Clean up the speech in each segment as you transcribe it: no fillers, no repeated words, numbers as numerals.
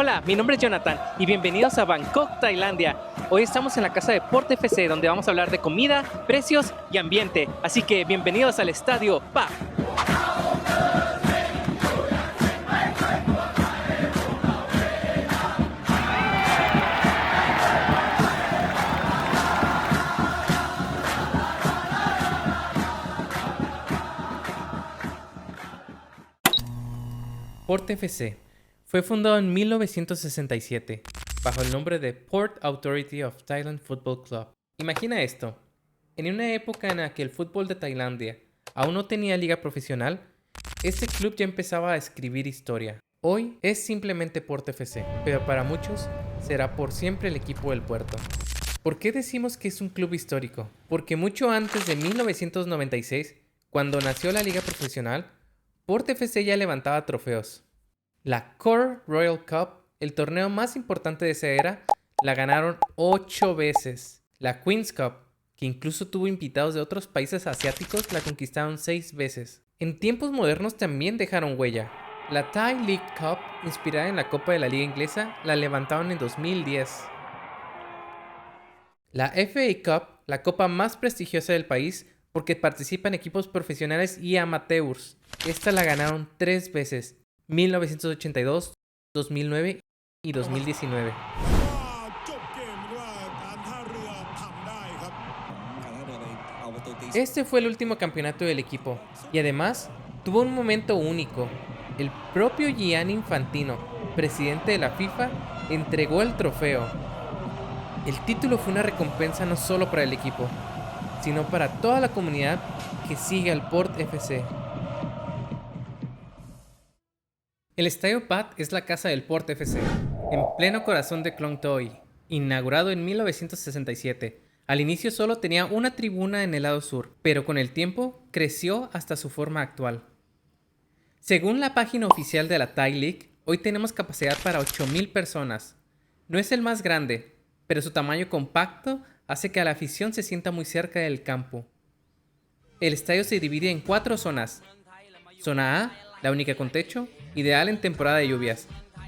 Hola, mi nombre es Jonathan y bienvenidos a Bangkok, Tailandia. Hoy estamos en la casa de Port FC donde vamos a hablar de comida, precios y ambiente. Así que bienvenidos al estadio PAP. Port FC fue fundado en 1967 bajo el nombre de Port Authority of Thailand Football Club. Imagina esto, en una época en la que el fútbol de Tailandia aún no tenía liga profesional, este club ya empezaba a escribir historia. Hoy es simplemente Port FC, pero para muchos será por siempre el equipo del puerto. ¿Por qué decimos que es un club histórico? Porque mucho antes de 1996, cuando nació la liga profesional, Port FC ya levantaba trofeos. La Core Royal Cup, el torneo más importante de esa era, la ganaron 8 veces. La Queen's Cup, que incluso tuvo invitados de otros países asiáticos, la conquistaron 6 veces. En tiempos modernos también dejaron huella. La Thai League Cup, inspirada en la Copa de la Liga Inglesa, la levantaron en 2010. La FA Cup, la copa más prestigiosa del país, porque participan equipos profesionales y amateurs. Esta la ganaron 3 veces, 1982, 2009 y 2019. Este fue el último campeonato del equipo y además tuvo un momento único. El propio Gianni Infantino, presidente de la FIFA, entregó el trofeo. El título fue una recompensa no solo para el equipo, sino para toda la comunidad que sigue al Port FC. El Estadio Pat es la casa del Port FC, en pleno corazón de Klong Toei, inaugurado en 1967. Al inicio solo tenía una tribuna en el lado sur, pero con el tiempo creció hasta su forma actual. Según la página oficial de la Thai League, hoy tenemos capacidad para 8,000 personas. No es el más grande, pero su tamaño compacto hace que la afición se sienta muy cerca del campo. El estadio se divide en 4 zonas. Zona A, la única con techo, ideal en temporada de lluvias.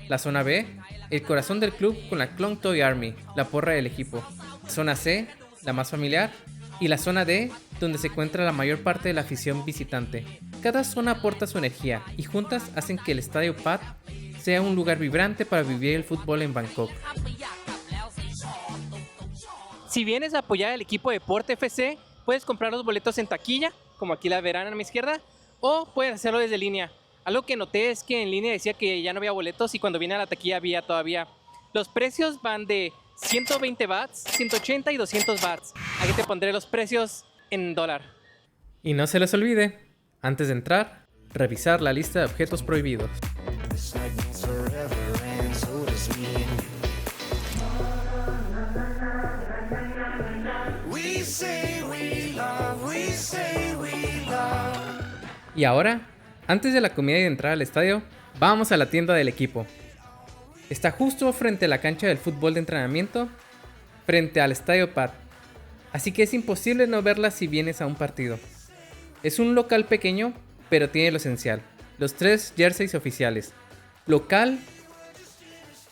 La zona B, el corazón del club con la Klong Toei Army, la porra del equipo. Zona C, la más familiar. Y la zona D, donde se encuentra la mayor parte de la afición visitante. Cada zona aporta su energía y juntas hacen que el Estadio Pat sea un lugar vibrante para vivir el fútbol en Bangkok. Si vienes a apoyar al equipo de Port FC, puedes comprar los boletos en taquilla, como aquí la verán a mi izquierda, o puedes hacerlo desde línea. Algo que noté es que en línea decía que ya no había boletos y cuando vine a la taquilla había todavía. Los precios van de 120 bahts, 180 y 200 bahts. Aquí te pondré los precios en dólar. Y no se les olvide, antes de entrar, revisar la lista de objetos prohibidos. Y ahora, antes de la comida y de entrar al estadio, vamos a la tienda del equipo. Está justo frente a la cancha del fútbol de entrenamiento, frente al Estadio Pat, así que es imposible no verla si vienes a un partido. Es un local pequeño, pero tiene lo esencial, los 3 jerseys oficiales, local,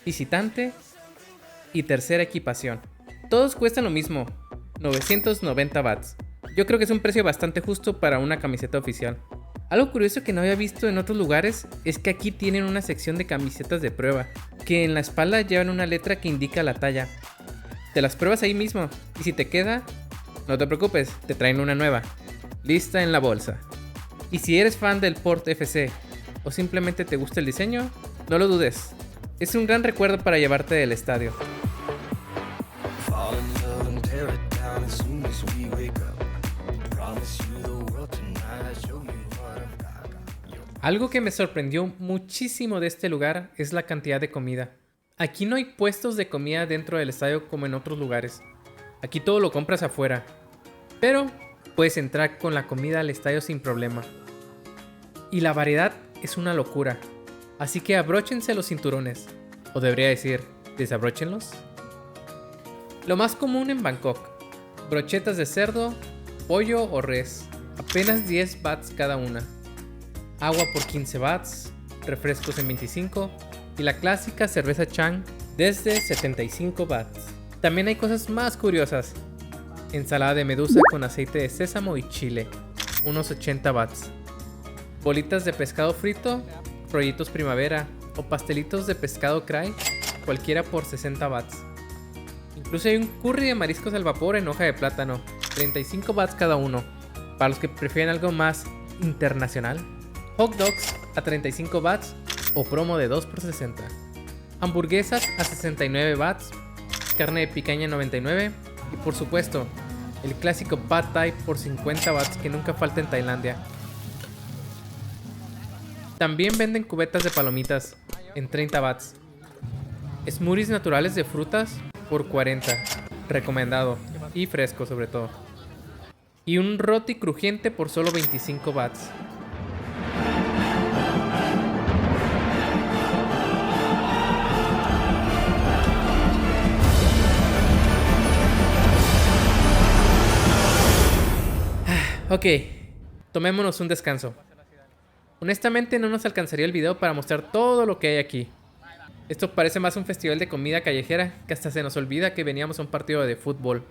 visitante y tercera equipación. Todos cuestan lo mismo, 990 bahts. Yo creo que es un precio bastante justo para una camiseta oficial. Algo curioso que no había visto en otros lugares es que aquí tienen una sección de camisetas de prueba, que en la espalda llevan una letra que indica la talla. Te las pruebas ahí mismo, y si te queda, no te preocupes, te traen una nueva, lista en la bolsa. Y si eres fan del Port FC, o simplemente te gusta el diseño, no lo dudes, es un gran recuerdo para llevarte del estadio. Algo que me sorprendió muchísimo de este lugar es la cantidad de comida. Aquí no hay puestos de comida dentro del estadio como en otros lugares. Aquí todo lo compras afuera. Pero puedes entrar con la comida al estadio sin problema. Y la variedad es una locura. Así que abróchense los cinturones. O debería decir, desabróchenlos. Lo más común en Bangkok: brochetas de cerdo, pollo o res. Apenas 10 bahts cada una. Agua por 15 bahts, refrescos en 25, y la clásica cerveza Chang desde 75 bahts. También hay cosas más curiosas. Ensalada de medusa con aceite de sésamo y chile, unos 80 bahts. Bolitas de pescado frito, rollitos primavera o pastelitos de pescado cray, cualquiera por 60 bahts. Incluso hay un curry de mariscos al vapor en hoja de plátano, 35 bahts cada uno, para los que prefieren algo más internacional. Hot dogs a 35 bahts o promo de 2 por 60. Hamburguesas a 69 bahts, carne de picaña 99 y por supuesto, el clásico Pad Thai por 50 bahts que nunca falta en Tailandia. También venden cubetas de palomitas en 30 bahts. Smoothies naturales de frutas por 40, recomendado y fresco sobre todo. Y un roti crujiente por solo 25 bahts. Ok, tomémonos un descanso. Honestamente no nos alcanzaría el video para mostrar todo lo que hay aquí. Esto parece más un festival de comida callejera que hasta se nos olvida que veníamos a un partido de fútbol.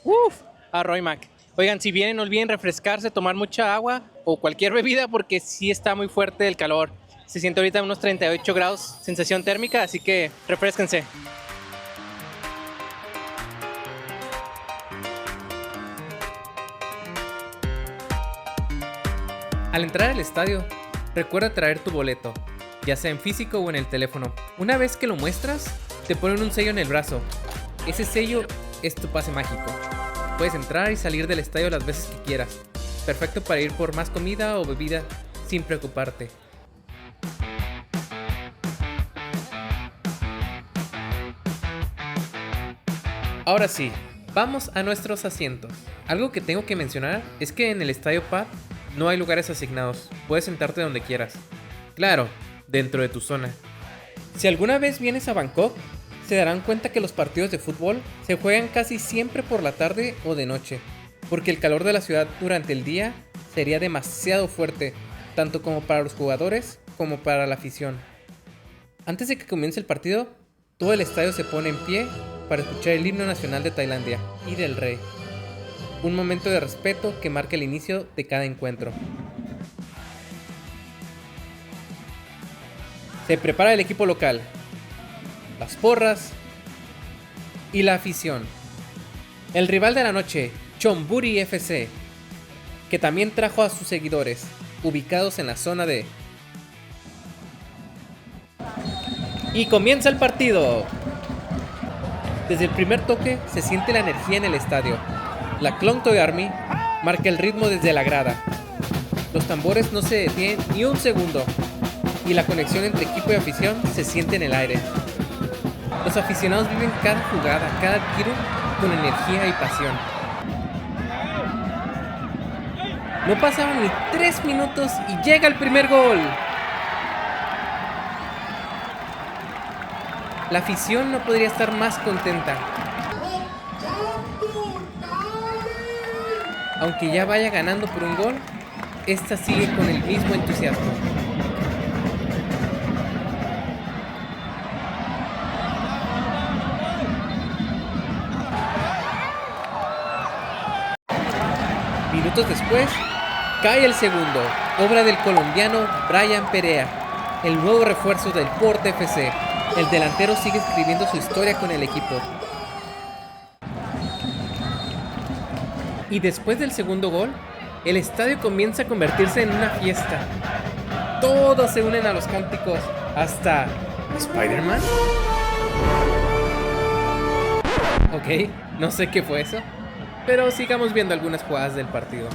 ¡Uf! A Roy Mac. Oigan, si vienen no olviden refrescarse, tomar mucha agua o cualquier bebida porque sí está muy fuerte el calor. Se siente ahorita unos 38 grados, sensación térmica, así que refresquense. Al entrar al estadio, recuerda traer tu boleto, ya sea en físico o en el teléfono. Una vez que lo muestras, te ponen un sello en el brazo. Ese sello es tu pase mágico. Puedes entrar y salir del estadio las veces que quieras. Perfecto para ir por más comida o bebida sin preocuparte. Ahora sí, vamos a nuestros asientos. Algo que tengo que mencionar es que en el Estadio Pad no hay lugares asignados, puedes sentarte donde quieras. Claro, dentro de tu zona. Si alguna vez vienes a Bangkok, se darán cuenta que los partidos de fútbol se juegan casi siempre por la tarde o de noche, porque el calor de la ciudad durante el día sería demasiado fuerte, tanto como para los jugadores como para la afición. Antes de que comience el partido, todo el estadio se pone en pie para escuchar el himno nacional de Tailandia y del rey. Un momento de respeto que marca el inicio de cada encuentro. Se prepara el equipo local, las porras y la afición. El rival de la noche, Chonburi FC, que también trajo a sus seguidores, ubicados en la zona D. Y comienza el partido. Desde el primer toque se siente la energía en el estadio. La Klong Toy Army marca el ritmo desde la grada. Los tambores no se detienen ni un segundo y la conexión entre equipo y afición se siente en el aire. Los aficionados viven cada jugada, cada tiro con energía y pasión. No pasaban ni 3 minutos y llega el primer gol. La afición no podría estar más contenta. Aunque ya vaya ganando por un gol, esta sigue con el mismo entusiasmo. Minutos después, cae el segundo, obra del colombiano Brian Perea, el nuevo refuerzo del Port FC. El delantero sigue escribiendo su historia con el equipo. Y después del segundo gol, el estadio comienza a convertirse en una fiesta. Todos se unen a los cánticos, hasta ¿Spider-Man? Ok, no sé qué fue eso, pero sigamos viendo algunas jugadas del partido.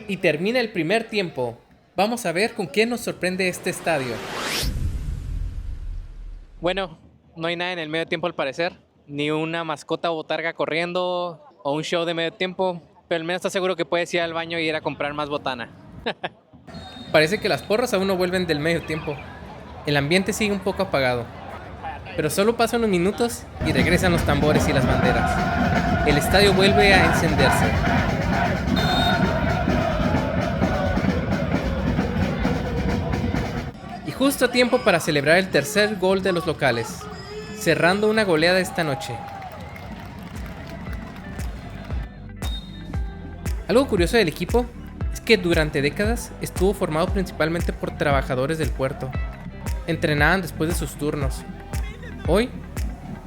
Y termina el primer tiempo. Vamos a ver con qué nos sorprende este estadio. Bueno, no hay nada en el medio tiempo al parecer. Ni una mascota botarga corriendo o un show de medio tiempo. pero al menos estás seguro que puedes ir al baño y ir a comprar más botana. Parece que las porras aún no vuelven del medio tiempo. El ambiente sigue un poco apagado. Pero solo pasan unos minutos y regresan los tambores y las banderas. El estadio vuelve a encenderse. Y justo a tiempo para celebrar el tercer gol de los locales, cerrando una goleada esta noche. Algo curioso del equipo es que durante décadas estuvo formado principalmente por trabajadores del puerto. Entrenaban después de sus turnos. Hoy,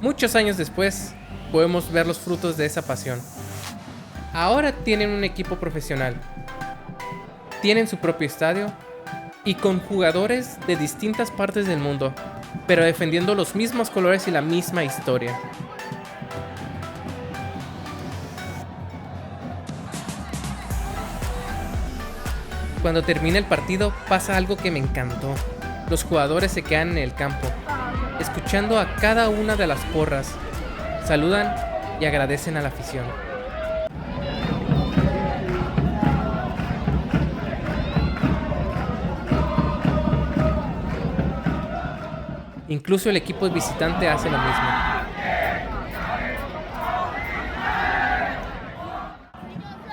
muchos años después, podemos ver los frutos de esa pasión. Ahora tienen un equipo profesional, tienen su propio estadio y con jugadores de distintas partes del mundo, pero defendiendo los mismos colores y la misma historia. Cuando termina el partido pasa algo que me encantó. Los jugadores se quedan en el campo, escuchando a cada una de las porras, saludan y agradecen a la afición. Incluso el equipo visitante hace lo mismo.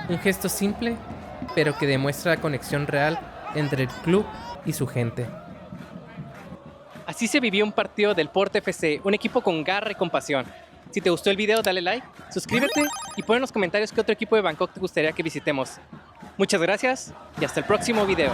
Un gesto simple, pero que demuestra la conexión real entre el club y su gente. Así se vivió un partido del Porte FC, un equipo con garra y con pasión. Si te gustó el video, dale like, suscríbete y pon en los comentarios qué otro equipo de Bangkok te gustaría que visitemos. Muchas gracias y hasta el próximo video.